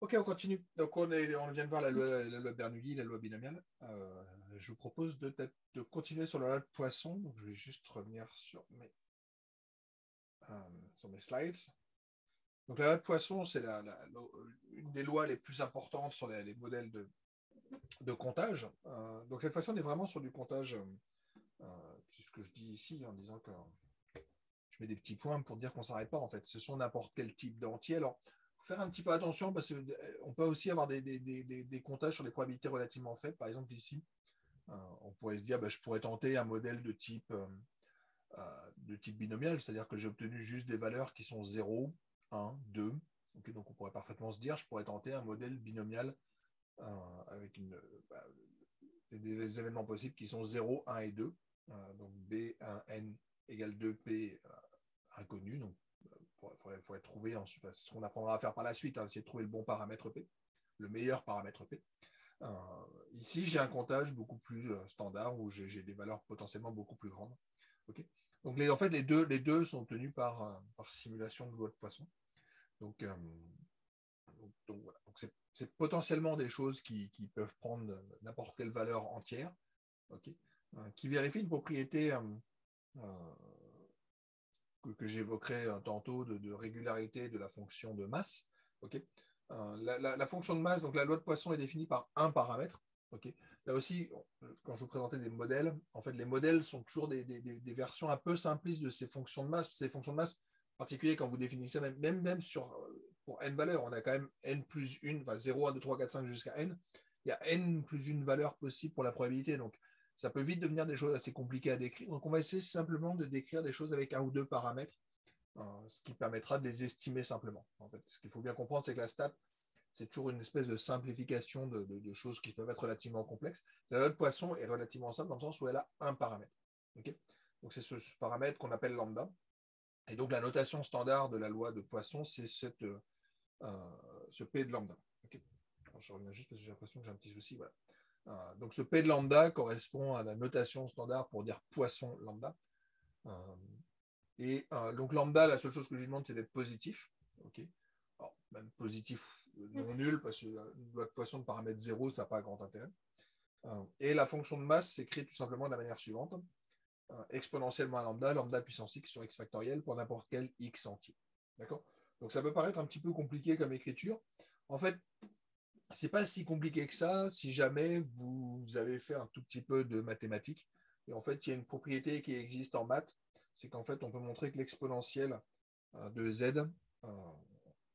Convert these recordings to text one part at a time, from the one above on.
Ok, on continue. Donc, on vient de voir la loi de Bernoulli, la loi binomiale. Je vous propose de continuer sur la loi de Poisson. Donc, je vais juste revenir sur mes slides. Donc, la loi de Poisson, c'est une des lois les plus importantes sur les modèles de comptage. Donc, cette fois-ci, on est vraiment sur du comptage. C'est ce que je dis ici en disant que je mets des petits points pour dire qu'on ne s'arrête pas, en fait. Ce sont n'importe quel type d'entier. Alors, il faut faire un petit peu attention parce qu'on peut aussi avoir des comptages sur les probabilités relativement faibles. Par exemple, ici, on pourrait se dire, je pourrais tenter un modèle de type binomial, c'est-à-dire que j'ai obtenu juste des valeurs qui sont 0, 1, 2. Okay, donc, on pourrait parfaitement se dire, je pourrais tenter un modèle binomial avec bah, des événements possibles qui sont 0, 1 et 2. Donc, B1N égale 2P inconnu. Donc, il faudrait trouver, c'est ce qu'on apprendra à faire par la suite, essayer de trouver le bon paramètre P, le meilleur paramètre P. Ici, j'ai un comptage beaucoup plus standard où j'ai des valeurs potentiellement beaucoup plus grandes. Okay, donc, en fait, les deux sont obtenus par simulation de loi de Poisson. Donc voilà. Donc, c'est potentiellement des choses qui peuvent prendre n'importe quelle valeur entière, okay, qui vérifient une propriété que j'évoquerai tantôt de régularité de la fonction de masse. Okay, la fonction de masse, donc la loi de Poisson est définie par un paramètre. Okay, là aussi, quand je vous présentais des modèles, en fait, les modèles sont toujours des versions un peu simplistes de ces fonctions de masse. Ces fonctions de masse, en particulier quand vous définissez même pour n valeurs, on a quand même n plus 1, enfin 0, 1, 2, 3, 4, 5 jusqu'à n. Il y a n plus une valeur possible pour la probabilité. Donc, ça peut vite devenir des choses assez compliquées à décrire. Donc, on va essayer simplement de décrire des choses avec un ou deux paramètres, ce qui permettra de les estimer simplement. En fait, ce qu'il faut bien comprendre, c'est que la stat, c'est toujours une espèce de simplification de choses qui peuvent être relativement complexes. La loi de Poisson est relativement simple dans le sens où elle a un paramètre. Okay, donc, c'est ce paramètre qu'on appelle lambda. Et donc, la notation standard de la loi de Poisson, c'est ce P de lambda. Okay, alors, je reviens juste parce que j'ai l'impression que j'ai un petit souci. Voilà. Donc, ce P de lambda correspond à la notation standard pour dire Poisson lambda. Donc, lambda, la seule chose que je lui demande, c'est d'être positif. Okay, alors, même positif non nul, parce que une loi de Poisson de paramètre 0, ça n'a pas grand intérêt. Et la fonction de masse s'écrit tout simplement de la manière suivante. Exponentielle moins lambda, lambda puissance x sur x factoriel pour n'importe quel x entier. D'accord? Donc, ça peut paraître un petit peu compliqué comme écriture. En fait, c'est pas si compliqué que ça si jamais vous avez fait un tout petit peu de mathématiques. Et en fait, il y a une propriété qui existe en maths, c'est qu'en fait, on peut montrer que l'exponentielle de z,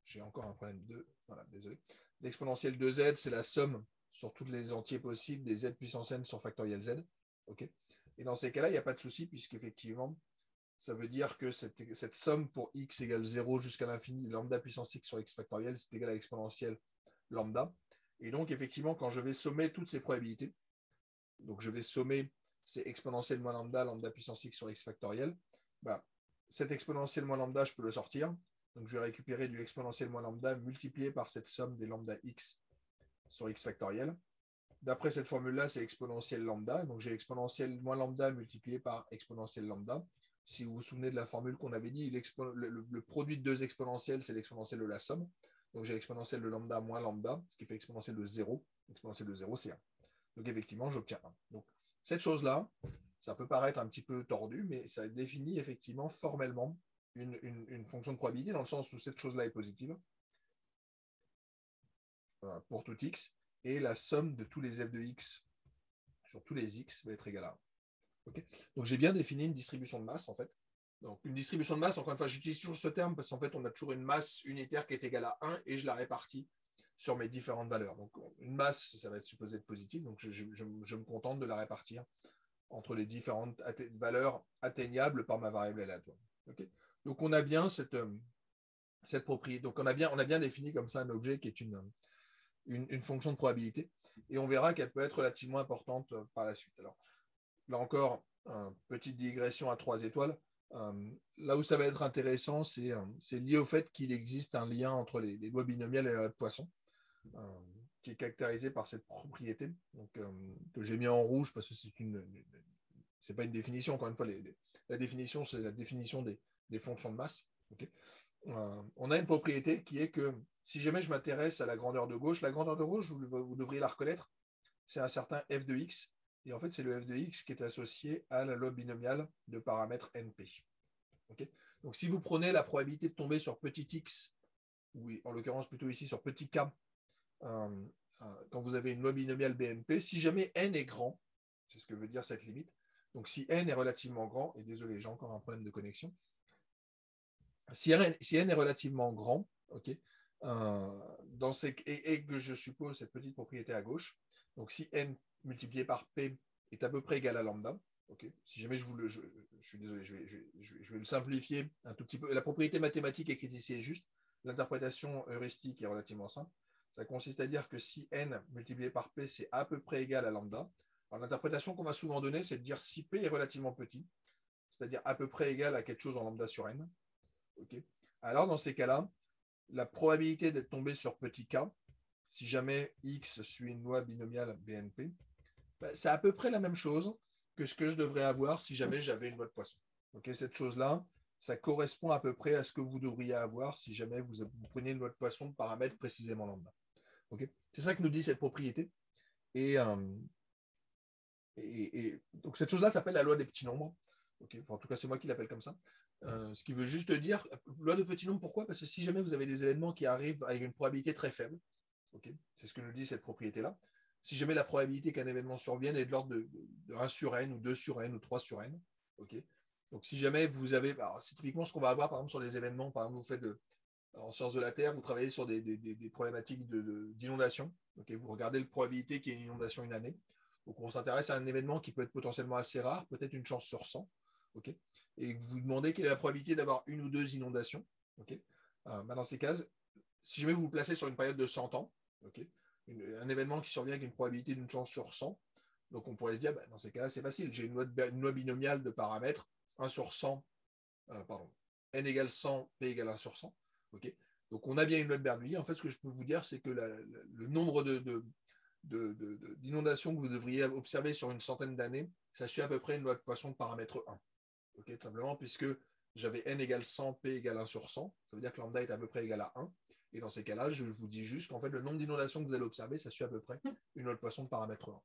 j'ai encore un problème de, voilà, désolé, l'exponentielle de z, c'est la somme sur tous les entiers possibles des z puissance n sur factoriel z. Okay, et dans ces cas-là, il n'y a pas de souci, puisqu'effectivement, ça veut dire que cette somme pour x égale 0 jusqu'à l'infini, lambda puissance x sur x factoriel, c'est égal à l'exponentielle lambda. Et donc, effectivement, quand je vais sommer toutes ces probabilités, donc je vais sommer ces exponentielles moins lambda, lambda puissance x sur x factoriel, cet exponentiel moins lambda, je peux le sortir. Donc, je vais récupérer du exponentiel moins lambda multiplié par cette somme des lambda x sur x factoriel. D'après cette formule-là, c'est exponentielle lambda. Donc, j'ai exponentielle moins lambda multiplié par exponentielle lambda. Si vous vous souvenez de la formule qu'on avait dit, le produit de deux exponentielles, c'est l'exponentielle de la somme. Donc, j'ai l'exponentielle de lambda moins lambda, ce qui fait exponentielle de 0. L'exponentielle de 0, c'est 1. Donc, effectivement, j'obtiens 1. Donc, cette chose-là, ça peut paraître un petit peu tordu, mais ça définit effectivement formellement une fonction de probabilité dans le sens où cette chose-là est positive pour tout x, et la somme de tous les f de x sur tous les x va être égale à 1. Okay, donc j'ai bien défini une distribution de masse en fait. Donc une distribution de masse, encore une fois, j'utilise toujours ce terme parce qu'en fait, on a toujours une masse unitaire qui est égale à 1 et je la répartis sur mes différentes valeurs. Donc une masse, ça va être supposé être positif, donc je me contente de la répartir entre les différentes valeurs atteignables par ma variable aléatoire. Okay, donc on a bien cette propriété. Donc on a bien défini comme ça un objet qui est une fonction de probabilité et on verra qu'elle peut être relativement importante par la suite. Alors, là encore, petite digression à 3 étoiles. Là où ça va être intéressant, c'est lié au fait qu'il existe un lien entre les lois binomiales et la loi de Poisson, qui est caractérisé par cette propriété, donc, que j'ai mis en rouge parce que c'est pas une définition, encore une fois, la définition, c'est la définition des fonctions de masse. Okay, on a une propriété qui est que si jamais je m'intéresse à la grandeur de gauche, vous devriez la reconnaître, c'est un certain f de x. Et en fait, c'est le f de x qui est associé à la loi binomiale de paramètre np. Okay, donc, si vous prenez la probabilité de tomber sur petit x, ou en l'occurrence plutôt ici sur petit k, quand vous avez une loi binomiale BNP, si jamais n est grand, c'est ce que veut dire cette limite, donc si n est relativement grand, et désolé, j'ai encore un problème de connexion, si n est relativement grand, okay, et que je suppose cette petite propriété à gauche, donc si n multiplié par p est à peu près égal à lambda, okay, si jamais je suis désolé, je vais le simplifier un tout petit peu. La propriété mathématique écrite ici est juste, l'interprétation heuristique est relativement simple. Ça consiste à dire que si n multiplié par p, c'est à peu près égal à lambda, l'interprétation qu'on va souvent donner, c'est de dire si p est relativement petit, c'est-à-dire à peu près égal à quelque chose en lambda sur n. Okay. Alors, dans ces cas-là, la probabilité d'être tombé sur petit k, si jamais x suit une loi binomiale BNP, c'est à peu près la même chose que ce que je devrais avoir si jamais j'avais une loi de Poisson. Okay, cette chose-là, ça correspond à peu près à ce que vous devriez avoir si jamais vous preniez une loi de Poisson de paramètres précisément lambda. Okay, c'est ça que nous dit cette propriété. Et donc cette chose-là s'appelle la loi des petits nombres. Okay, enfin, en tout cas, c'est moi qui l'appelle comme ça. Ce qui veut juste dire, loi de petits nombres, pourquoi? Parce que si jamais vous avez des événements qui arrivent avec une probabilité très faible, okay, c'est ce que nous dit cette propriété-là, si jamais la probabilité qu'un événement survienne est de l'ordre de 1 sur n, ou 2 sur n, ou 3 sur n, okay, donc si jamais vous avez, c'est typiquement ce qu'on va avoir par exemple sur les événements, par exemple vous faites en sciences de la Terre, vous travaillez sur des problématiques d'inondation, okay, vous regardez la probabilité qu'il y ait une inondation une année, donc on s'intéresse à un événement qui peut être potentiellement assez rare, peut-être une chance sur 100, okay, et vous vous demandez quelle est la probabilité d'avoir une ou deux inondations. Okay, dans ces cas, si jamais vous vous placez sur une période de 100 ans, okay, un événement qui survient avec une probabilité d'une chance sur 100, donc on pourrait se dire, dans ces cas-là, c'est facile, j'ai une loi binomiale de paramètres, 1 sur 100, n égale 100, p égale 1 sur 100. Okay, donc on a bien une loi de Bernoulli. En fait, ce que je peux vous dire, c'est que le nombre d'inondations que vous devriez observer sur une centaine d'années, ça suit à peu près une loi de Poisson de paramètre 1. Okay, tout simplement, puisque j'avais n égale 100, p égale 1 sur 100, ça veut dire que lambda est à peu près égal à 1. Et dans ces cas-là, je vous dis juste qu'en fait, le nombre d'inondations que vous allez observer, ça suit à peu près une loi de Poisson de paramètre 1.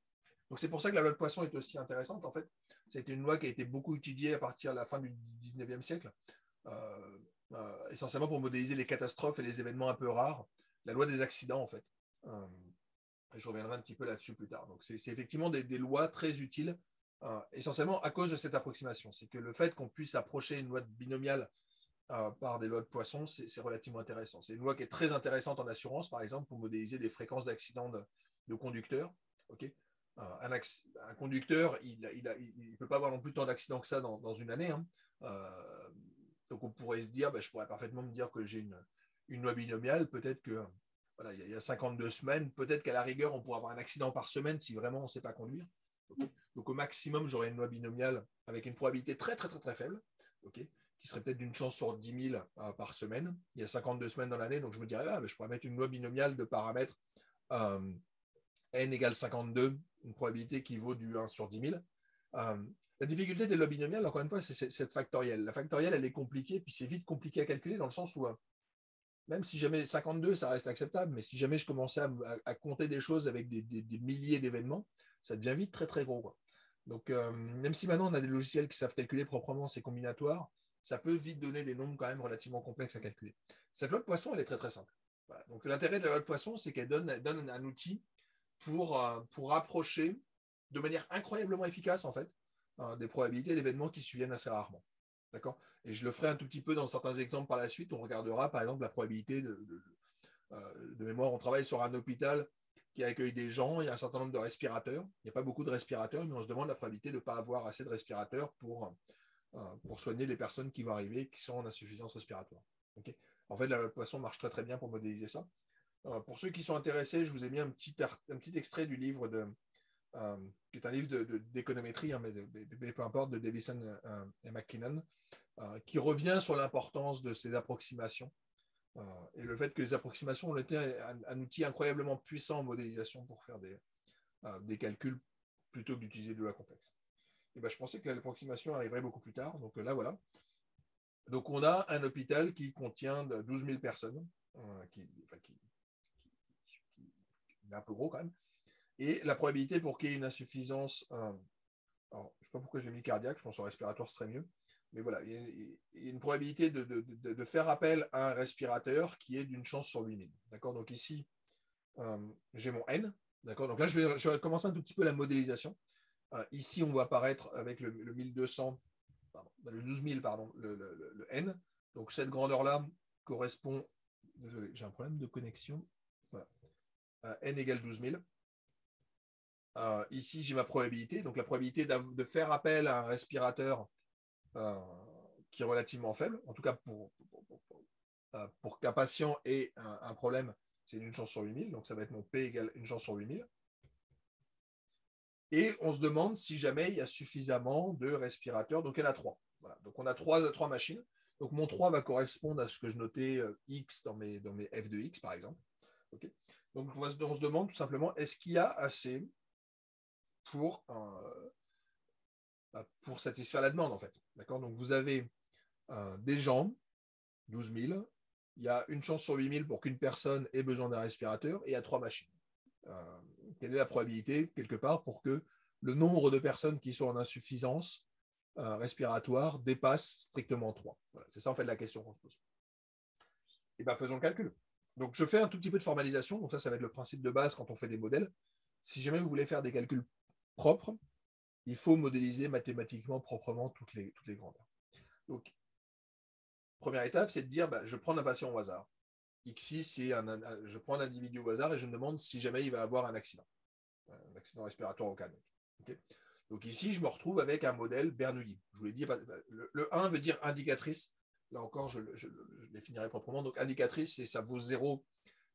Donc c'est pour ça que la loi de Poisson est aussi intéressante. En fait, c'était une loi qui a été beaucoup étudiée à partir de la fin du 19e siècle, essentiellement pour modéliser les catastrophes et les événements un peu rares. La loi des accidents, en fait. Je reviendrai un petit peu là-dessus plus tard. Donc c'est effectivement des lois très utiles, essentiellement à cause de cette approximation. C'est que le fait qu'on puisse approcher une loi binomiale par des lois de Poisson, c'est relativement intéressant. C'est une loi qui est très intéressante en assurance, par exemple, pour modéliser des fréquences d'accidents de conducteurs. Okay, un conducteur, il ne peut pas avoir non plus tant d'accidents que ça dans une année. Hein. Donc on pourrait se dire, je pourrais parfaitement me dire que j'ai une loi binomiale, peut-être que voilà, il y a 52 semaines, peut-être qu'à la rigueur, on pourrait avoir un accident par semaine si vraiment on ne sait pas conduire. Okay, donc au maximum, j'aurais une loi binomiale avec une probabilité très très très très faible, okay, qui serait peut-être d'une chance sur 10 000 par semaine. Il y a 52 semaines dans l'année, donc je me dirais, je pourrais mettre une loi binomiale de paramètres n égale 52, une probabilité qui vaut du 1 sur 10 000. La difficulté des lois binomiales, encore une fois, c'est cette factorielle. La factorielle, elle est compliquée, puis c'est vite compliqué à calculer dans le sens où, même si jamais 52, ça reste acceptable, mais si jamais je commençais à compter des choses avec des milliers d'événements, ça devient vite très très gros, quoi. Donc, même si maintenant on a des logiciels qui savent calculer proprement ces combinatoires, ça peut vite donner des nombres quand même relativement complexes à calculer. Cette loi de Poisson, elle est très très simple. Voilà. Donc l'intérêt de la loi de Poisson, c'est qu'elle donne un outil pour rapprocher de manière incroyablement efficace, en fait, des probabilités d'événements qui surviennent assez rarement. D'accord? Et je le ferai un tout petit peu dans certains exemples par la suite. On regardera, par exemple, la probabilité de mémoire. On travaille sur un hôpital qui accueille des gens. Il y a un certain nombre de respirateurs. Il n'y a pas beaucoup de respirateurs, mais on se demande la probabilité de ne pas avoir assez de respirateurs pour soigner les personnes qui vont arriver qui sont en insuffisance respiratoire. Okay, en fait, la loi de Poisson marche très très bien pour modéliser ça. Pour ceux qui sont intéressés, je vous ai mis un petit extrait du livre qui est un livre d'économétrie, hein, mais peu importe, de Davison et McKinnon, qui revient sur l'importance de ces approximations et le fait que les approximations ont été un outil incroyablement puissant en modélisation pour faire des calculs plutôt que d'utiliser de lois complexes. Et je pensais que l'approximation arriverait beaucoup plus tard, donc là voilà. Donc on a un hôpital qui contient 12 000 personnes, est un peu gros quand même. Et la probabilité pour qu'il y ait une insuffisance, alors, je ne sais pas pourquoi je l'ai mis cardiaque, je pense au respiratoire ce serait mieux, mais voilà, il y a une probabilité de faire appel à un respirateur qui est d'une chance sur 8000. D'accord? Donc ici, j'ai mon N. D'accord? Donc là, je vais commencer un tout petit peu la modélisation. Ici, on va apparaître avec le 1200, pardon, le 12 000, pardon, le N. Donc cette grandeur-là correspond, désolé, j'ai un problème de connexion. Voilà. N égale 12 000. Ici, j'ai ma probabilité. Donc la probabilité de faire appel à un respirateur qui est relativement faible, en tout cas pour qu'un patient ait un problème, c'est une chance sur 8000. Donc ça va être mon P égale une chance sur 8000. Et on se demande si jamais il y a suffisamment de respirateurs. Donc il y en a 3. Voilà. Donc on a trois machines. Donc mon 3 va correspondre à ce que je notais X dans mes F de X, par exemple. Okay. Donc on se demande tout simplement, est-ce qu'il y a assez pour satisfaire la demande, en fait. D'accord? Donc vous avez des gens, 12 000, il y a une chance sur 8 000 pour qu'une personne ait besoin d'un respirateur et il y a 3 machines. Quelle est la probabilité, quelque part, pour que le nombre de personnes qui sont en insuffisance respiratoire dépasse strictement 3? Voilà, c'est ça, en fait, la question qu'on se pose. Et bien, faisons le calcul. Donc, je fais un tout petit peu de formalisation. Donc, ça va être le principe de base quand on fait des modèles. Si jamais vous voulez faire des calculs propres, il faut modéliser mathématiquement proprement toutes les grandeurs. Donc, première étape, c'est de dire, je prends un patient au hasard. Xi, je prends un individu au hasard et je me demande si jamais il va avoir un accident respiratoire au cas. Okay. Donc ici, je me retrouve avec un modèle Bernoulli. Je vous l'ai dit, le 1 veut dire indicatrice. Là encore, je définirai proprement. Donc indicatrice, c'est ça vaut 0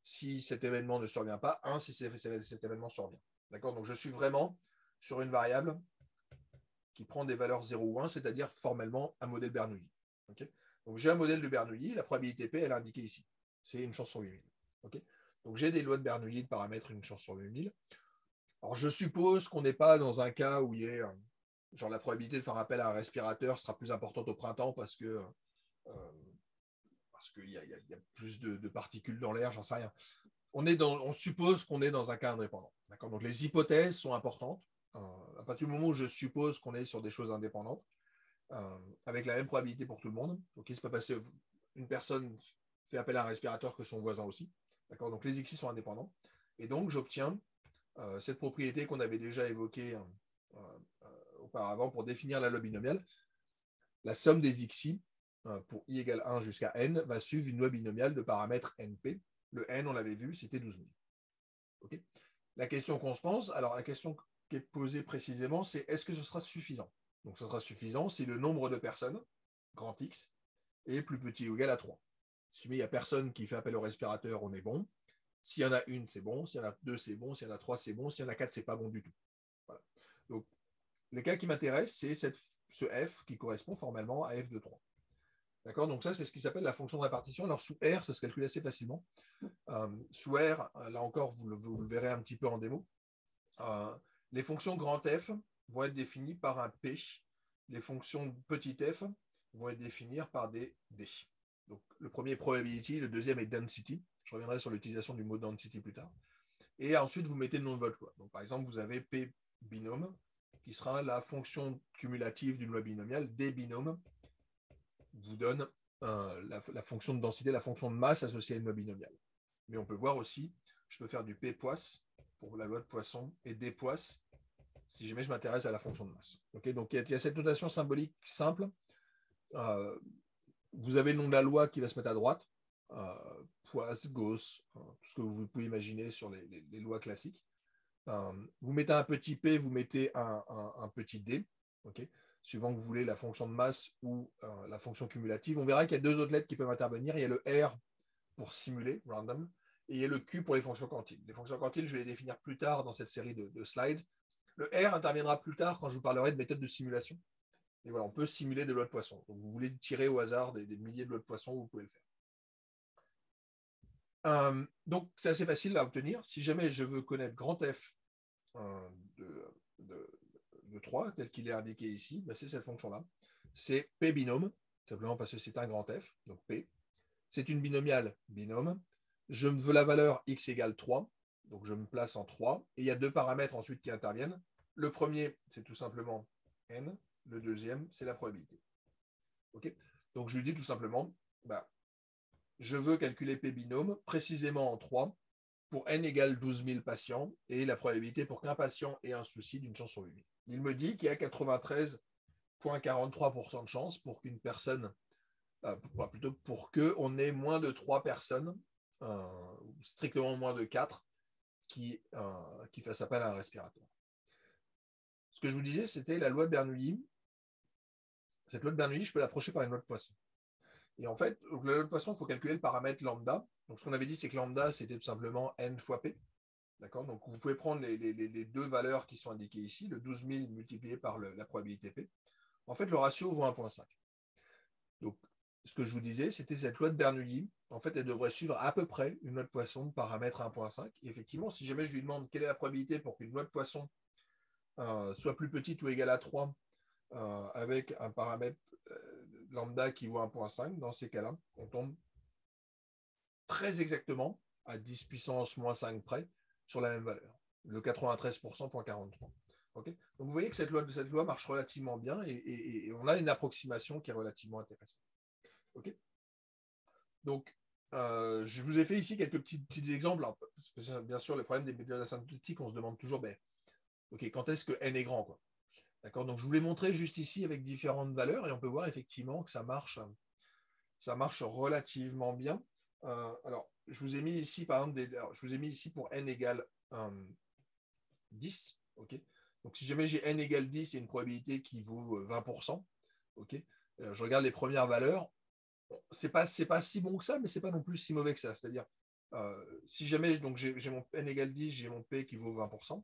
si cet événement ne survient pas, 1 si cet événement survient. D'accord? Donc je suis vraiment sur une variable qui prend des valeurs 0 ou 1, c'est-à-dire formellement un modèle Bernoulli. Okay. Donc j'ai un modèle de Bernoulli, la probabilité P, elle est indiquée ici. C'est une chance sur 8000. Okay. Donc j'ai des lois de Bernoulli de paramètres une chance sur 8000. Alors je suppose qu'on n'est pas dans un cas où il y a genre la probabilité de faire appel à un respirateur sera plus importante au printemps parce qu'il y a plus de particules dans l'air, j'en sais rien. On suppose qu'on est dans un cas indépendant. D'accord. Donc les hypothèses sont importantes. À partir du moment où je suppose qu'on est sur des choses indépendantes, avec la même probabilité pour tout le monde. Donc, il ne se peut passer une personne fait appel à un respirateur que son voisin aussi. D'accord. Donc, les XI sont indépendants. Et donc, j'obtiens cette propriété qu'on avait déjà évoquée auparavant pour définir la loi binomiale. La somme des XI pour I égale 1 jusqu'à N va suivre une loi binomiale de paramètres NP. Le N, on l'avait vu, c'était 12 000. Okay. La question qu'on se pose, alors la question qui est posée précisément, c'est est-ce que ce sera suffisant? Donc, ce sera suffisant si le nombre de personnes, grand X, est plus petit ou égal à 3. Si il n'y a personne qui fait appel au respirateur, on est bon. S'il y en a une, c'est bon. S'il y en a deux, c'est bon. S'il y en a trois, c'est bon. S'il y en a quatre, c'est pas bon du tout. Voilà. Donc, les cas qui m'intéressent, c'est ce F qui correspond formellement à F de 3. D'accord? Donc ça, c'est ce qui s'appelle la fonction de répartition. Alors, sous R, ça se calcule assez facilement. Sous R, là encore, vous le verrez un petit peu en démo. Les fonctions grand F vont être définies par un P. Les fonctions petit f vont être définies par des D. Donc, le premier est probability, le deuxième est density. Je reviendrai sur l'utilisation du mot density plus tard. Et ensuite, vous mettez le nom de votre loi. Donc, par exemple, vous avez P binôme, qui sera la fonction cumulative d'une loi binomiale. D binôme vous donne la fonction de densité, la fonction de masse associée à une loi binomiale. Mais on peut voir aussi, je peux faire du P Poisson pour la loi de Poisson et D Poisson si jamais je m'intéresse à la fonction de masse. Okay, donc, il y a cette notation symbolique simple. Vous avez le nom de la loi qui va se mettre à droite. Poisson, Gauss, tout ce que vous pouvez imaginer sur les lois classiques. Vous mettez un petit p, vous mettez un petit d, okay, suivant que vous voulez la fonction de masse ou la fonction cumulative. On verra qu'il y a deux autres lettres qui peuvent intervenir. Il y a le R pour simuler, random, et il y a le Q pour les fonctions quantiles. Les fonctions quantiles, je vais les définir plus tard dans cette série de slides. Le R interviendra plus tard quand je vous parlerai de méthode de simulation. Et voilà, on peut simuler des lois de Poisson. Donc, vous voulez tirer au hasard des milliers de lois de Poisson, vous pouvez le faire. Donc, c'est assez facile à obtenir. Si jamais je veux connaître grand F de 3, tel qu'il est indiqué ici, c'est cette fonction-là. C'est P binôme, simplement parce que c'est un grand F, donc P. C'est une binomiale binôme. Je veux la valeur x égale 3. Donc, je me place en 3. Et il y a deux paramètres ensuite qui interviennent. Le premier, c'est tout simplement n. Le deuxième, c'est la probabilité. Okay, donc, je lui dis tout simplement, je veux calculer P binôme précisément en 3 pour n égale 12 000 patients et la probabilité pour qu'un patient ait un souci d'une chance sur 8 000. Il me dit qu'il y a 93,43% de chance pour qu'une personne, plutôt pour qu'on ait moins de 3 personnes, strictement moins de 4, qui fassent appel à un respiratoire. Ce que je vous disais, c'était la loi de Bernoulli. Cette loi de Bernoulli, je peux l'approcher par une loi de Poisson. Et en fait, la loi de Poisson, il faut calculer le paramètre lambda. Donc, ce qu'on avait dit, c'est que lambda, c'était tout simplement n fois p. D'accord. Donc, vous pouvez prendre les deux valeurs qui sont indiquées ici, le 12 000 multiplié par la probabilité p. En fait, le ratio vaut 1,5. Donc, ce que je vous disais, c'était cette loi de Bernoulli. En fait, elle devrait suivre à peu près une loi de Poisson de paramètre 1,5. Et effectivement, si jamais je lui demande quelle est la probabilité pour qu'une loi de Poisson soit plus petite ou égale à 3 avec un paramètre lambda qui vaut 1,5, dans ces cas-là, on tombe très exactement à 10 puissance moins 5 près sur la même valeur, le 93%,43. Okay, donc vous voyez que cette loi marche relativement bien et on a une approximation qui est relativement intéressante. Okay, donc, je vous ai fait ici quelques petits exemples. Alors, bien sûr, le problème des méthodes asymptotiques, on se demande toujours, quand est-ce que n est grand, quoi. D'accord, donc je vous l'ai montré juste ici avec différentes valeurs et on peut voir effectivement que ça marche relativement bien. Alors, je vous ai mis ici, par exemple, je vous ai mis ici pour n égale 10. Okay, donc, si jamais j'ai n égale 10 et une probabilité qui vaut 20%, okay, je regarde les premières valeurs. C'est pas si bon que ça, mais c'est pas non plus si mauvais que ça. C'est-à-dire, si jamais j'ai mon n égale 10, j'ai mon p qui vaut 20%.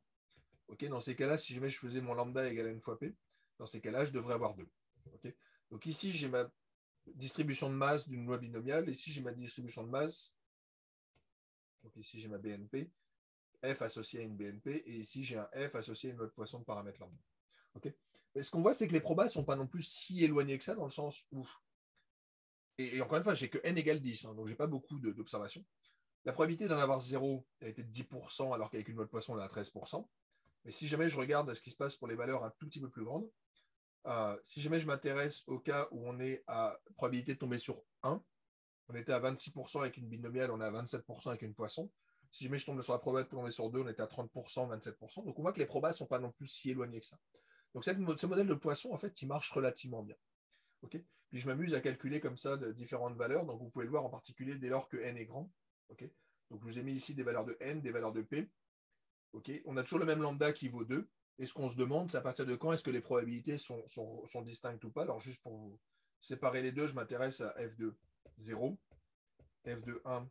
Okay, dans ces cas-là, si jamais je faisais mon lambda égale n fois p, dans ces cas-là, je devrais avoir 2. Okay, donc ici, j'ai ma distribution de masse d'une loi binomiale. Ici, j'ai ma distribution de masse. Donc ici, j'ai ma BNP, F associé à une BNP, et ici, j'ai un F associé à une loi de Poisson de paramètre lambda. Okay, mais ce qu'on voit, c'est que les probas ne sont pas non plus si éloignés que ça, dans le sens où, et encore une fois, j'ai que n égale 10, donc j'ai pas beaucoup d'observations. La probabilité d'en avoir 0 a été de 10%, alors qu'avec une loi de Poisson, on est à 13%. Mais si jamais je regarde ce qui se passe pour les valeurs un tout petit peu plus grandes, si jamais je m'intéresse au cas où on est à probabilité de tomber sur 1, on était à 26% avec une binomiale, on est à 27% avec une Poisson. Si jamais je tombe sur la probabilité de tomber sur 2, on était à 30%, 27%. Donc on voit que les probas ne sont pas non plus si éloignés que ça. Donc ce modèle de Poisson, en fait, il marche relativement bien. Okay, puis je m'amuse à calculer comme ça de différentes valeurs. Donc vous pouvez le voir en particulier dès lors que n est grand. Okay, donc je vous ai mis ici des valeurs de n, des valeurs de p. Okay, on a toujours le même lambda qui vaut 2. Et ce qu'on se demande, c'est à partir de quand est-ce que les probabilités sont distinctes ou pas. Alors juste pour vous séparer les deux, je m'intéresse à f de 0, f de 1,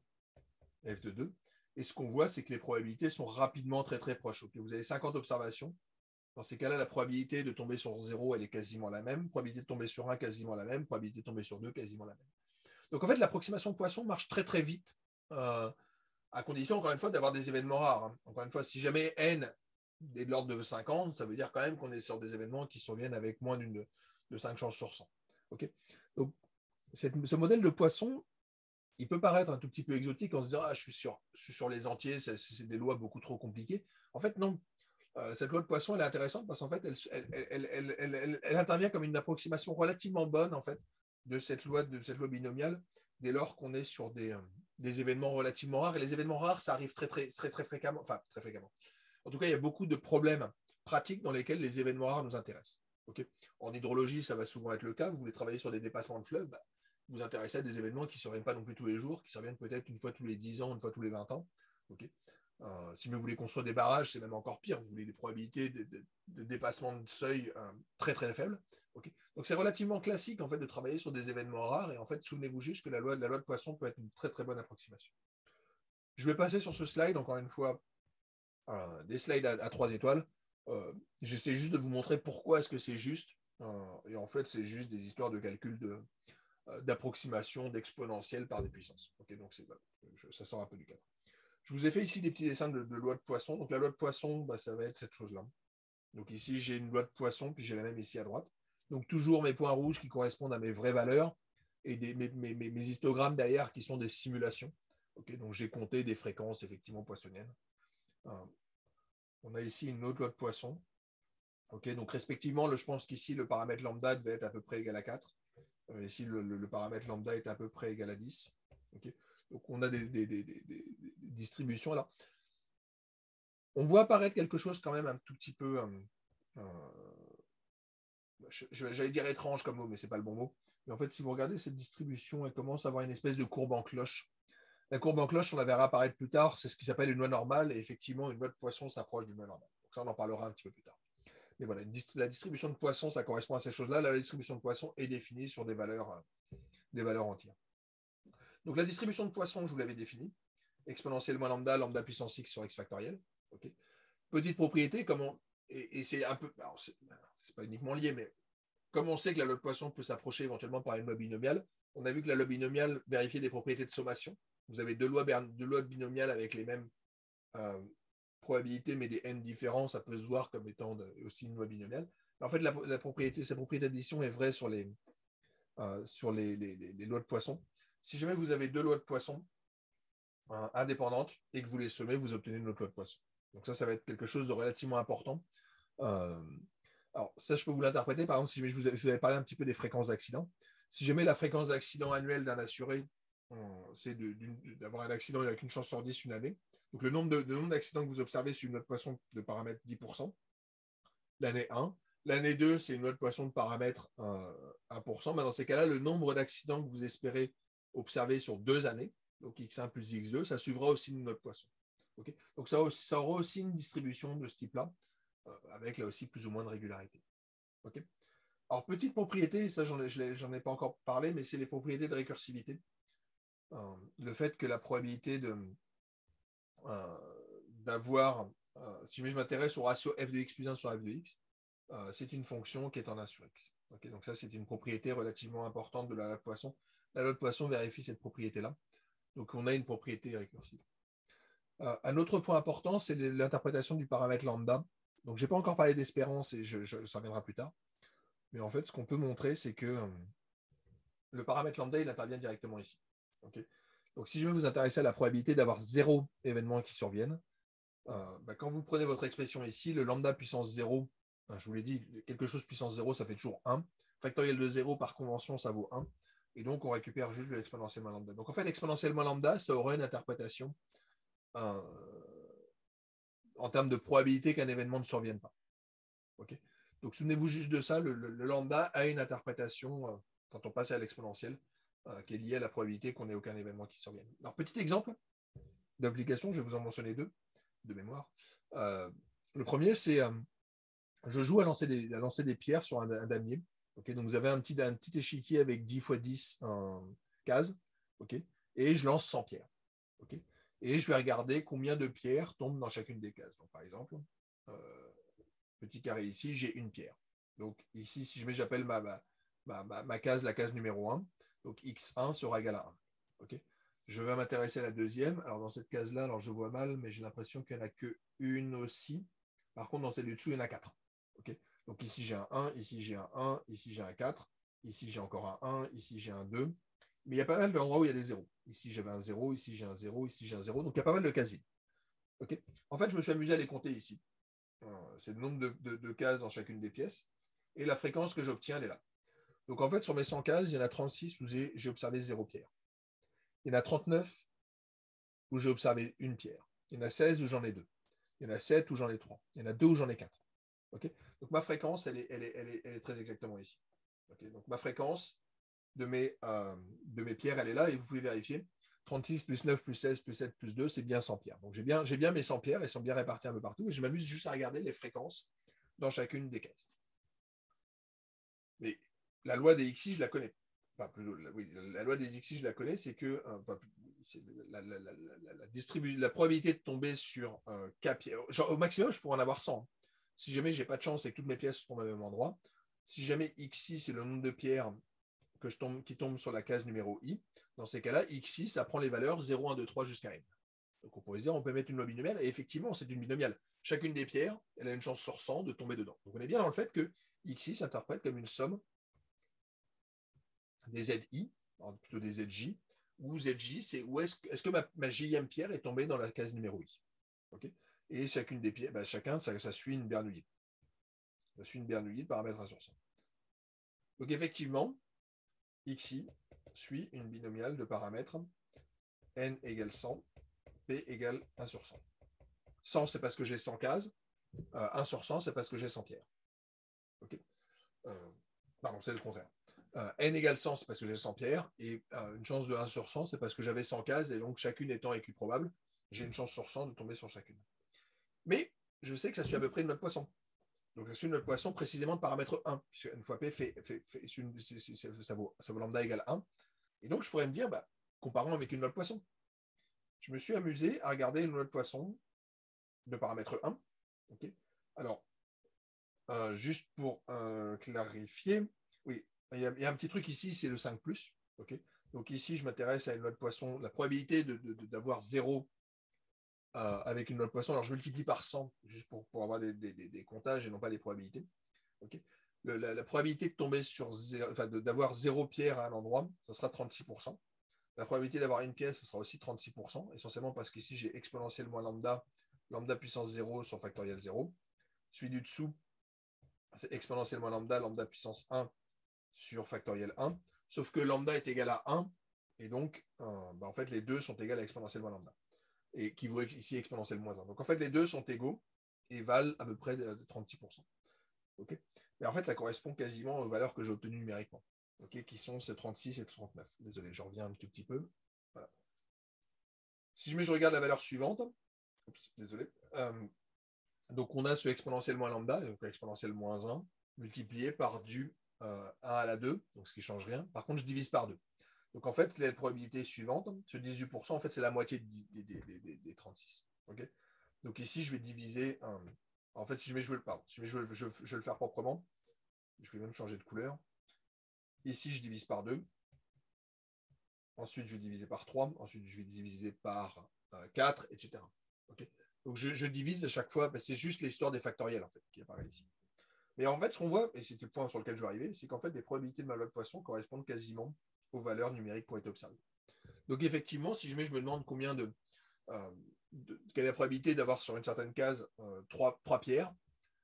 f de 2. Et ce qu'on voit, c'est que les probabilités sont rapidement très très proches. Okay, vous avez 50 observations. Dans ces cas-là, la probabilité de tomber sur 0, elle est quasiment la même. Probabilité de tomber sur 1, quasiment la même. Probabilité de tomber sur 2, quasiment la même. Donc en fait, l'approximation Poisson marche très très vite, à condition, encore une fois, d'avoir des événements rares. Hein. Encore une fois, si jamais n est de l'ordre de 50, ça veut dire quand même qu'on est sur des événements qui surviennent avec moins de 5 chances sur 100. Okay, donc ce modèle de Poisson, il peut paraître un tout petit peu exotique en se disant, je suis sur les entiers, c'est des lois beaucoup trop compliquées. En fait, non. Cette loi de Poisson, elle est intéressante parce qu'en fait, elle intervient comme une approximation relativement bonne en fait de cette loi binomiale dès lors qu'on est sur des événements relativement rares. Et les événements rares, ça arrive très fréquemment. Enfin, très fréquemment. En tout cas, il y a beaucoup de problèmes pratiques dans lesquels les événements rares nous intéressent. Okay, en hydrologie, ça va souvent être le cas. Vous voulez travailler sur des dépassements de fleuves, vous vous intéressez à des événements qui ne surviennent pas non plus tous les jours, qui surviennent peut-être une fois tous les 10 ans, une fois tous les 20 ans. Okay, si vous voulez construire des barrages, c'est même encore pire. Vous voulez des probabilités de dépassement de seuil très très faibles. Okay, donc c'est relativement classique en fait de travailler sur des événements rares. Et en fait, souvenez-vous juste que la loi de Poisson peut être une très très bonne approximation. Je vais passer sur ce slide, encore une fois, des slides à 3 étoiles. J'essaie juste de vous montrer pourquoi est-ce que c'est juste. Et en fait, c'est juste des histoires de calcul d'approximation d'exponentielle par des puissances. Okay, donc ça sort un peu du cadre. Je vous ai fait ici des petits dessins de loi de Poisson. Donc la loi de Poisson, ça va être cette chose-là. Donc ici, j'ai une loi de Poisson, puis j'ai la même ici à droite. Donc toujours mes points rouges qui correspondent à mes vraies valeurs et mes histogrammes derrière qui sont des simulations. Okay, donc j'ai compté des fréquences effectivement poissonniennes. On a ici une autre loi de Poisson. Okay, donc respectivement, je pense qu'ici, le paramètre lambda devait être à peu près égal à 4. Ici, le paramètre lambda est à peu près égal à 10. Okay, donc on a des distributions. Alors, on voit apparaître quelque chose quand même un tout petit peu, j'allais dire étrange comme mot, mais ce n'est pas le bon mot. Mais en fait, si vous regardez cette distribution, elle commence à avoir une espèce de courbe en cloche. La courbe en cloche, on la verra apparaître plus tard, c'est ce qui s'appelle une loi normale, et effectivement, une loi de Poisson s'approche d'une loi normale. Donc ça, on en parlera un petit peu plus tard. Mais voilà, la distribution de Poisson, ça correspond à ces choses-là. La distribution de Poisson est définie sur des valeurs entières. Donc la distribution de Poisson, je vous l'avais définie. Exponentielle moins lambda, lambda puissance x sur x factoriel. Okay. Petite propriété, comment, et c'est un peu, c'est pas uniquement lié, mais comme on sait que la loi de Poisson peut s'approcher éventuellement par une loi binomiale, on a vu que la loi binomiale vérifiait des propriétés de sommation. Vous avez deux lois binomiales avec les mêmes probabilités, mais des n différents, ça peut se voir comme étant aussi une loi binomiale. En fait, cette propriété d'addition est vraie sur les lois de Poisson. Si jamais vous avez deux lois de Poisson indépendantes et que vous les sommez, vous obtenez une autre loi de Poisson. Donc ça va être quelque chose de relativement important. Alors, ça, je peux vous l'interpréter. Par exemple, si je vous avais parlé un petit peu des fréquences d'accident. Si jamais la fréquence d'accident annuelle d'un assuré, c'est d'avoir un accident avec une chance sur 10 une année. Donc, le nombre d'accidents que vous observez, c'est une loi de Poisson de paramètre 10%. L'année 1. L'année 2, c'est une loi de Poisson de paramètre 1%. Mais dans ces cas-là, le nombre d'accidents que vous espérez observer sur 2 années, donc x1 plus x2, ça suivra aussi une loi de Poisson. Okay, donc, ça aura aussi une distribution de ce type-là, avec là aussi plus ou moins de régularité. Okay. Alors, petite propriété, ça j'en ai pas encore parlé, mais c'est les propriétés de récursivité. Le fait que la probabilité d'avoir, si je m'intéresse au ratio f de x plus 1 sur f de x, c'est une fonction qui est en 1 sur x. Okay, donc ça, c'est une propriété relativement importante de la loi de Poisson. La loi de Poisson vérifie cette propriété-là. Donc, on a une propriété récursive. Un autre point important, c'est l'interprétation du paramètre lambda. Donc, je n'ai pas encore parlé d'espérance et ça reviendra plus tard. Mais en fait, ce qu'on peut montrer, c'est que le paramètre lambda, il intervient directement ici. Okay, donc, si je veux vous intéresser à la probabilité d'avoir 0 événements qui surviennent, quand vous prenez votre expression ici, le lambda puissance 0, je vous l'ai dit, quelque chose puissance 0, ça fait toujours 1. Factoriel de 0, par convention, ça vaut 1. Et donc, on récupère juste l'exponentielle moins lambda. Donc, en fait, l'exponentielle moins lambda, ça aurait une interprétation en termes de probabilité qu'un événement ne survienne pas. Okay, donc, souvenez-vous juste de ça, le lambda a une interprétation, quand on passe à l'exponentielle, qui est liée à la probabilité qu'on n'ait aucun événement qui survienne. Alors, petit exemple d'application, je vais vous en mentionner deux de mémoire. Le premier, c'est je joue à lancer des pierres sur un damier. Okay, donc, vous avez un petit échiquier avec 10 x 10 cases. Okay, et je lance 100 pierres. Okay, et je vais regarder combien de pierres tombent dans chacune des cases. Donc, par exemple, petit carré ici, j'ai une pierre. Donc, ici, si j'appelle ma case la case numéro 1, donc x1 sera égal à 1. Okay, je vais m'intéresser à la deuxième. Alors, dans cette case-là, alors je vois mal, mais j'ai l'impression qu'il n'y en a qu'une aussi. Par contre, dans celle du dessous, il y en a 4. Okay, donc, ici, j'ai un 1, ici, j'ai un 1, ici, j'ai un 4, ici, j'ai encore un 1, ici, j'ai un 2. Mais il y a pas mal d'endroits où il y a des zéros. Ici, j'avais un 0, ici, j'ai un 0, ici, j'ai un 0. Donc, il y a pas mal de cases vides. Okay, en fait, je me suis amusé à les compter ici. C'est le nombre de cases dans chacune des pièces. Et la fréquence que j'obtiens, elle est là. Donc, en fait, sur mes 100 cases, il y en a 36 où j'ai observé 0 pierre. Il y en a 39 où j'ai observé une pierre. Il y en a 16 où j'en ai 2. Il y en a 7 où j'en ai 3. Il y en a 2 où j'en ai 4. Okay, donc, ma fréquence, elle est très exactement ici. Okay, donc, ma fréquence de mes pierres, elle est là et vous pouvez vérifier. 36 plus 9 plus 16 plus 7 plus 2, c'est bien 100 pierres. Donc, j'ai bien mes 100 pierres, elles sont bien réparties un peu partout et je m'amuse juste à regarder les fréquences dans chacune des cases. Mais la loi des XI, je la connais. Enfin, la loi des XI, je la connais, c'est que la probabilité de tomber sur K pierres, au maximum, je pourrais en avoir 100. Si jamais je n'ai pas de chance et que toutes mes pièces tombent au même endroit, si jamais XI, c'est le nombre de pierres qui tombent sur la case numéro I, dans ces cas-là, XI, ça prend les valeurs 0, 1, 2, 3 jusqu'à N. Donc on pourrait se dire, on peut mettre une loi binomiale, et effectivement, c'est une binomiale. Chacune des pierres, elle a une chance sur 100 de tomber dedans. Donc on est bien dans le fait que XI s'interprète comme une somme des ZI, plutôt des ZJ, où ZJ, c'est où est-ce que ma JM pierre est tombée dans la case numéro I. Okay, Et chacune des pièces, chacun, ça suit une Bernoulli. Ça suit une Bernoulli de paramètre 1 sur 100. Donc effectivement, xi suit une binomiale de paramètres n égale 100, p égale 1 sur 100. 100, c'est parce que j'ai 100 cases. 1 sur 100, c'est parce que j'ai 100 pierres. Okay, pardon, c'est le contraire. N égale 100, c'est parce que j'ai 100 pierres. Et une chance de 1 sur 100, c'est parce que j'avais 100 cases. Et donc, chacune étant équiprobable, j'ai une chance sur 100 de tomber sur chacune. Mais je sais que ça suit à peu près une note poisson. Donc, ça suit une note poisson précisément de paramètre 1. Puisque n fois p ça vaut lambda égale 1. Et donc, je pourrais me dire, comparons avec une note poisson. Je me suis amusé à regarder une note poisson de paramètre 1. Okay, alors, juste pour clarifier, oui, il y a un petit truc ici, c'est le 5 plus. Okay, donc ici, je m'intéresse à une loi de poisson, la probabilité d'avoir 0 avec une loi de poisson. Alors, je multiplie par 100 juste pour avoir des comptages et non pas des probabilités. Okay, la probabilité de tomber sur d'avoir 0 pierre à un endroit, ça sera 36%. La probabilité d'avoir une pièce, ce sera aussi 36%, essentiellement parce qu'ici, j'ai exponentiellement lambda puissance 0 sur factoriel 0. Celui du dessous, c'est exponentiellement lambda puissance 1 sur factoriel 1, sauf que lambda est égal à 1, et donc, en fait, les deux sont égales à exponentiellement lambda, et qui vaut ici exponentielle moins 1. Donc, en fait, les deux sont égaux et valent à peu près de 36%. Okay, mais en fait, ça correspond quasiment aux valeurs que j'ai obtenues numériquement, okay, qui sont ces 36 et 39. Désolé, je reviens un tout petit peu. Voilà. Si je regarde la valeur suivante, désolé, donc on a ce exponentiellement lambda, donc exponentielle moins 1, multiplié par du 1 à la 2, donc ce qui ne change rien. Par contre, je divise par 2. Donc en fait, les probabilités suivantes, ce 18%, en fait, c'est la moitié des 36. Okay, donc ici, je vais diviser. En fait, si je vais le faire proprement, je vais même changer de couleur. Ici, je divise par 2. Ensuite, je vais diviser par 3. Ensuite, je vais diviser par 4, etc. Okay, donc je divise à chaque fois, c'est juste l'histoire des factoriels en fait, qui apparaît ici. Mais en fait, ce qu'on voit, et c'est le point sur lequel je vais arriver, c'est qu'en fait, les probabilités de ma loi de Poisson correspondent quasiment aux valeurs numériques qui ont été observées. Donc effectivement, si je me demande quelle est la probabilité d'avoir sur une certaine case 3 pierres,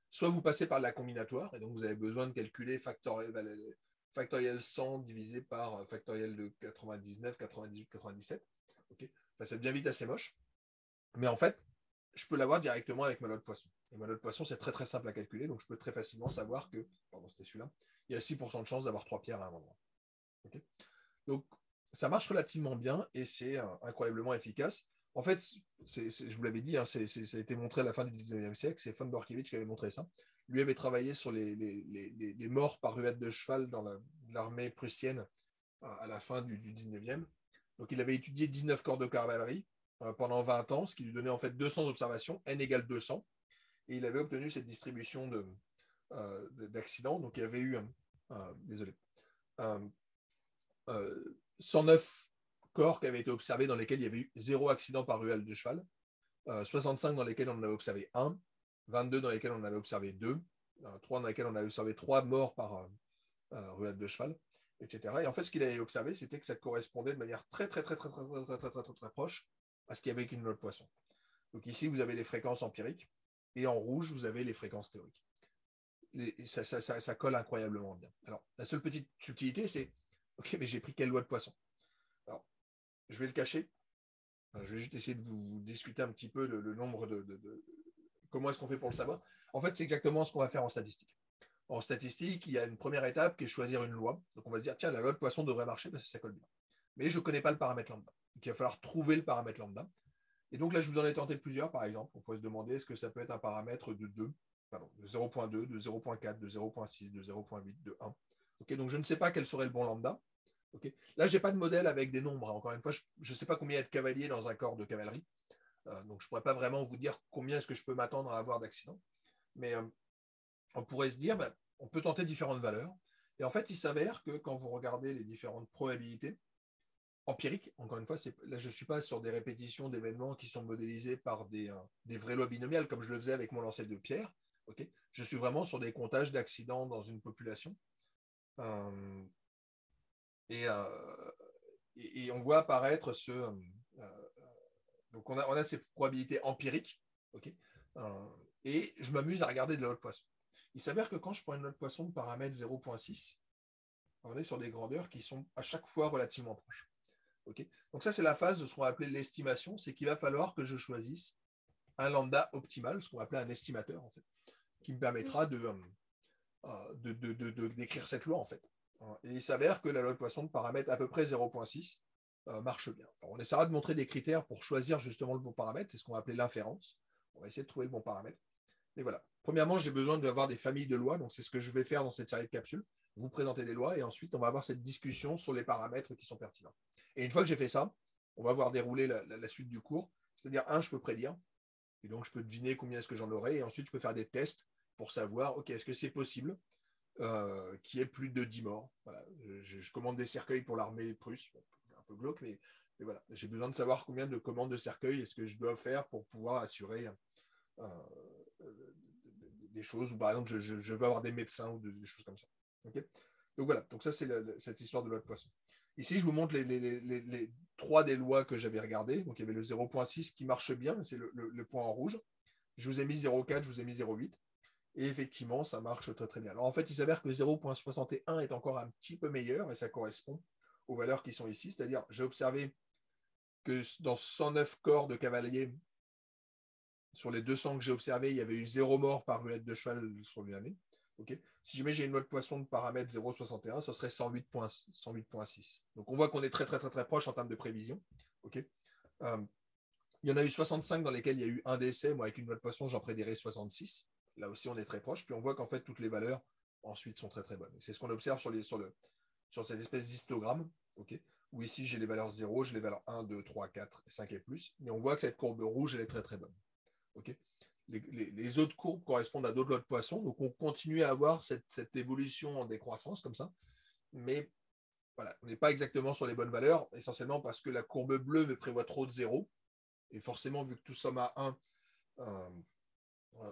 soit vous passez par la combinatoire, et donc vous avez besoin de calculer factoriel 100 divisé par factoriel de 99, 98, 97. Okay, ça devient vite assez moche. Mais en fait, je peux l'avoir directement avec ma loi de Poisson. Et ma loi de Poisson, c'est très très simple à calculer, donc je peux très facilement savoir que, pardon, c'était celui-là, il y a 6% de chance d'avoir 3 pierres à un endroit. Okay, donc, ça marche relativement bien et c'est incroyablement efficace. En fait, je vous l'avais dit, ça a été montré à la fin du 19e siècle, c'est von Borkiewicz qui avait montré ça. Lui avait travaillé sur les morts par ruade de cheval dans l'armée prussienne à la fin du 19e. Donc, il avait étudié 19 corps de cavalerie pendant 20 ans, ce qui lui donnait en fait 200 observations, n égale 200. Et il avait obtenu cette distribution d'accidents. Donc, il y avait eu, 109 corps qui avaient été observés dans lesquels il y avait eu 0 accident par ruelle de cheval, 65 dans lesquels on en avait observé 1, 22 dans lesquels on en avait observé 2, 3 dans lesquels on avait observé 3 morts par ruelle de cheval, etc. Et en fait, ce qu'il avait observé, c'était que ça correspondait de manière très proche à ce qu'il y avait avec une loi de Poisson. Donc ici, vous avez les fréquences empiriques, et en rouge, vous avez les fréquences théoriques. Ça colle incroyablement bien. Alors, la seule petite subtilité, c'est ok, mais j'ai pris quelle loi de Poisson? Alors, je vais le cacher. Je vais juste essayer de vous discuter un petit peu le nombre comment est-ce qu'on fait pour le savoir. En fait, c'est exactement ce qu'on va faire en statistique. En statistique, il y a une première étape qui est choisir une loi. Donc, on va se dire, tiens, la loi de Poisson devrait marcher parce que ça colle bien. Mais je ne connais pas le paramètre lambda. Donc, il va falloir trouver le paramètre lambda. Et donc là, je vous en ai tenté plusieurs, par exemple. On pourrait se demander, est-ce que ça peut être un paramètre de 0.2, de 0.4, de 0.6, de 0.8, de 1. Okay, donc, je ne sais pas quel serait le bon lambda. Okay. Là, je n'ai pas de modèle avec des nombres. Encore une fois, je ne sais pas combien il y a de cavaliers dans un corps de cavalerie. Donc, je ne pourrais pas vraiment vous dire combien est-ce que je peux m'attendre à avoir d'accidents. Mais on pourrait se dire, on peut tenter différentes valeurs. Et en fait, il s'avère que quand vous regardez les différentes probabilités empiriques, encore une fois, là, je ne suis pas sur des répétitions d'événements qui sont modélisés par des vraies lois binomiales, comme je le faisais avec mon lancer de pierre. Okay, je suis vraiment sur des comptages d'accidents dans une population. Et on voit apparaître donc on a ces probabilités empiriques. Okay, Et je m'amuse à regarder de la loi de Poisson. Il s'avère que quand je prends une loi de Poisson de paramètre 0,6, on est sur des grandeurs qui sont à chaque fois relativement proches. Okay, donc ça, c'est la phase de ce qu'on va appeler l'estimation, c'est qu'il va falloir que je choisisse un lambda optimal, ce qu'on va appeler un estimateur, en fait, qui me permettra d'écrire cette loi, en fait. Et il s'avère que la loi de Poisson de paramètre à peu près 0,6 marche bien. Alors, on essaiera de montrer des critères pour choisir justement le bon paramètre, c'est ce qu'on va appeler l'inférence. On va essayer de trouver le bon paramètre. Et voilà. Premièrement, j'ai besoin d'avoir des familles de lois, donc c'est ce que je vais faire dans cette série de capsules. Vous présenter des lois et ensuite on va avoir cette discussion sur les paramètres qui sont pertinents. Et une fois que j'ai fait ça, on va voir dérouler la suite du cours. C'est-à-dire, je peux prédire, et donc je peux deviner combien est-ce que j'en aurai, et ensuite je peux faire des tests pour savoir, ok, est-ce que c'est possible qu'il y ait plus de 10 morts. Voilà. Je commande des cercueils pour l'armée prusse, bon, c'est un peu glauque, mais voilà, j'ai besoin de savoir combien de commandes de cercueils est-ce que je dois faire pour pouvoir assurer des choses, ou par exemple, je veux avoir des médecins ou des choses comme ça. Okay, donc voilà, donc ça, c'est cette histoire de loi de Poisson. Ici, je vous montre les trois des lois que j'avais regardées. Donc, il y avait le 0,6 qui marche bien, c'est le point en rouge. Je vous ai mis 0,4, je vous ai mis 0,8. Et effectivement, ça marche très très bien. Alors, en fait, il s'avère que 0,61 est encore un petit peu meilleur et ça correspond aux valeurs qui sont ici. C'est-à-dire, j'ai observé que dans 109 corps de cavaliers, sur les 200 que j'ai observés, il y avait eu 0 mort par ruette de cheval sur une année. Okay, si jamais j'ai une loi de Poisson de paramètre 0,61, ce serait 108,6. Donc on voit qu'on est très très très très proche en termes de prévision. Okay, il y en a eu 65 dans lesquels il y a eu un décès. Moi, avec une loi de Poisson, j'en prédirais 66. Là aussi, on est très proche. Puis on voit qu'en fait, toutes les valeurs ensuite sont très très bonnes. C'est ce qu'on observe sur cette espèce d'histogramme. Okay, où ici, j'ai les valeurs 0, j'ai les valeurs 1, 2, 3, 4, 5 et plus. Mais on voit que cette courbe rouge, elle est très très bonne. Okay, les autres courbes correspondent à d'autres lois de Poisson, donc on continue à avoir cette évolution en décroissance comme ça, mais voilà, on n'est pas exactement sur les bonnes valeurs, essentiellement parce que la courbe bleue me prévoit trop de 0, et forcément, vu que tout somme à 1,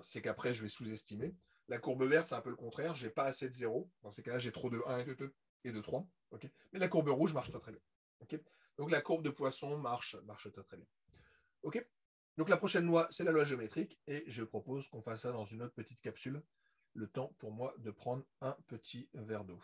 c'est qu'après, je vais sous-estimer. La courbe verte, c'est un peu le contraire, j'ai pas assez de 0, dans ces cas-là, j'ai trop de 1 et de 2 et de 3, okay, mais la courbe rouge marche très très bien. Okay, donc la courbe de Poisson marche très très bien. Ok. Donc la prochaine loi, c'est la loi géométrique, et je propose qu'on fasse ça dans une autre petite capsule, le temps pour moi de prendre un petit verre d'eau.